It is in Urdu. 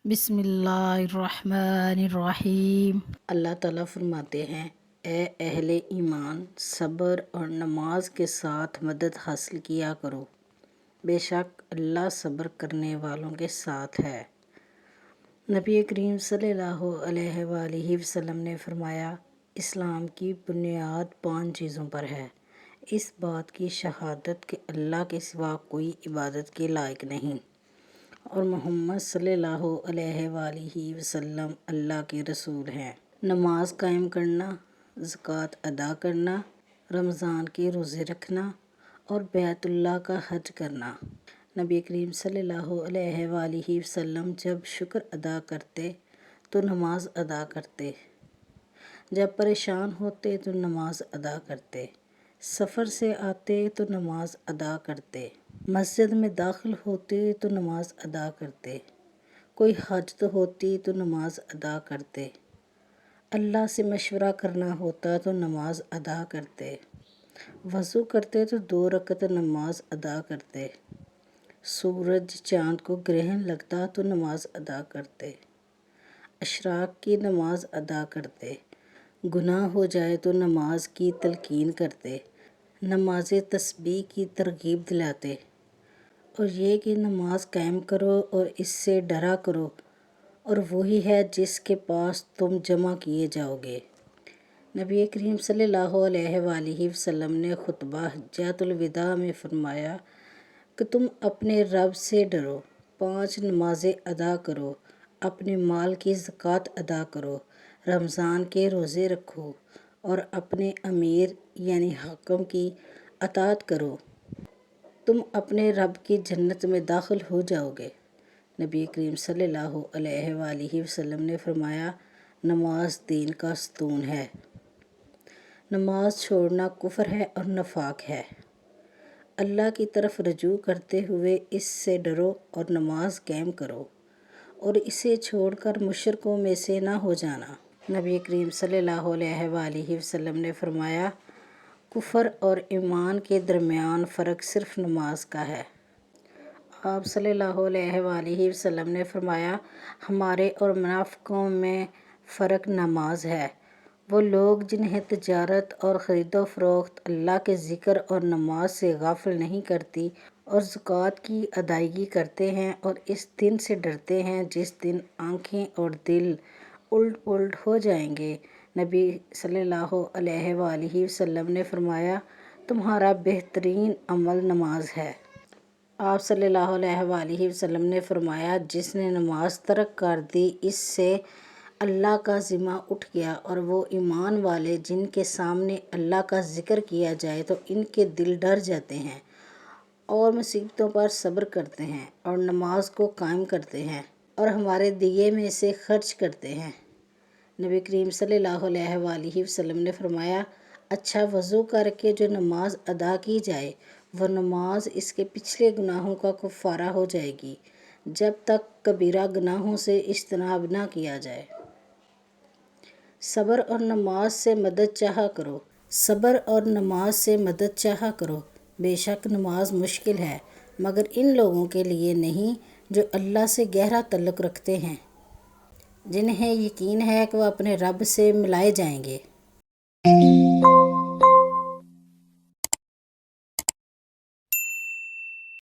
بسم اللہ الرحمن الرحیم۔ اللہ تعالیٰ فرماتے ہیں، اے اہل ایمان، صبر اور نماز کے ساتھ مدد حاصل کیا کرو، بے شک اللہ صبر کرنے والوں کے ساتھ ہے۔ نبی کریم صلی اللہ علیہ وآلہ وسلم نے فرمایا، اسلام کی بنیاد 5 چیزوں پر ہے۔ اس بات کی شہادت کہ اللہ کے سوا کوئی عبادت کے لائق نہیں اور محمد صلی اللہ علیہ وآلہ وسلم اللہ کے رسول ہیں۔ نماز قائم کرنا، زکوٰۃ ادا کرنا، رمضان کے روزے رکھنا اور بیت اللہ کا حج کرنا۔ نبی کریم صلی اللہ علیہ وآلہ وسلم جب شکر ادا کرتے تو نماز ادا کرتے، جب پریشان ہوتے تو نماز ادا کرتے، سفر سے آتے تو نماز ادا کرتے، مسجد میں داخل ہوتے تو نماز ادا کرتے، کوئی حاجت ہوتی تو نماز ادا کرتے، اللہ سے مشورہ کرنا ہوتا تو نماز ادا کرتے، وضو کرتے تو 2 رکعت نماز ادا کرتے، سورج چاند کو گرہن لگتا تو نماز ادا کرتے، اشراق کی نماز ادا کرتے، گناہ ہو جائے تو نماز کی تلقین کرتے، نماز تسبیح کی ترغیب دلاتے، اور یہ کہ نماز قائم کرو اور اس سے ڈرا کرو اور وہی ہے جس کے پاس تم جمع کیے جاؤ گے۔ نبی کریم صلی اللہ علیہ وآلہ وسلم نے خطبہ حجۃ الوداع میں فرمایا کہ تم اپنے رب سے ڈرو، 5 نمازیں ادا کرو، اپنے مال کی زکوٰۃ ادا کرو، رمضان کے روزے رکھو اور اپنے امیر یعنی حاکم کی اطاعت کرو، تم اپنے رب کی جنت میں داخل ہو جاؤ گے۔ نبی کریم صلی اللہ علیہ وآلہ وسلم نے فرمایا، نماز دین کا ستون ہے، نماز چھوڑنا کفر ہے اور نفاق ہے۔ اللہ کی طرف رجوع کرتے ہوئے اس سے ڈرو اور نماز قائم کرو اور اسے چھوڑ کر مشرکوں میں سے نہ ہو جانا۔ نبی کریم صلی اللہ علیہ وآلہ وسلم نے فرمایا، کفر اور ایمان کے درمیان فرق صرف نماز کا ہے۔ آپ صلی اللہ علیہ وآلہ وسلم نے فرمایا، ہمارے اور منافقوں میں فرق نماز ہے۔ وہ لوگ جنہیں تجارت اور خرید و فروخت اللہ کے ذکر اور نماز سے غافل نہیں کرتی اور زکوٰۃ کی ادائیگی کرتے ہیں اور اس دن سے ڈرتے ہیں جس دن آنکھیں اور دل الٹ پلٹ ہو جائیں گے۔ نبی صلی اللہ علیہ وآلہ وسلم نے فرمایا، تمہارا بہترین عمل نماز ہے۔ آپ صلی اللہ علیہ وآلہ وسلم نے فرمایا، جس نے نماز ترک کر دی اس سے اللہ کا ذمہ اٹھ گیا اور وہ ایمان والے جن کے سامنے اللہ کا ذکر کیا جائے تو ان کے دل ڈر جاتے ہیں اور مصیبتوں پر صبر کرتے ہیں اور نماز کو قائم کرتے ہیں اور ہمارے دیے میں سے خرچ کرتے ہیں۔ نبی کریم صلی اللہ علیہ وآلہ وسلم نے فرمایا، اچھا وضو کر کے جو نماز ادا کی جائے وہ نماز اس کے پچھلے گناہوں کا کفارہ ہو جائے گی جب تک کبیرہ گناہوں سے اجتناب نہ کیا جائے۔ صبر اور نماز سے مدد چاہا کرو، صبر اور نماز سے مدد چاہا کرو، بے شک نماز مشکل ہے مگر ان لوگوں کے لیے نہیں جو اللہ سے گہرا تعلق رکھتے ہیں، جنہیں یقین ہے کہ وہ اپنے رب سے ملائے جائیں گے۔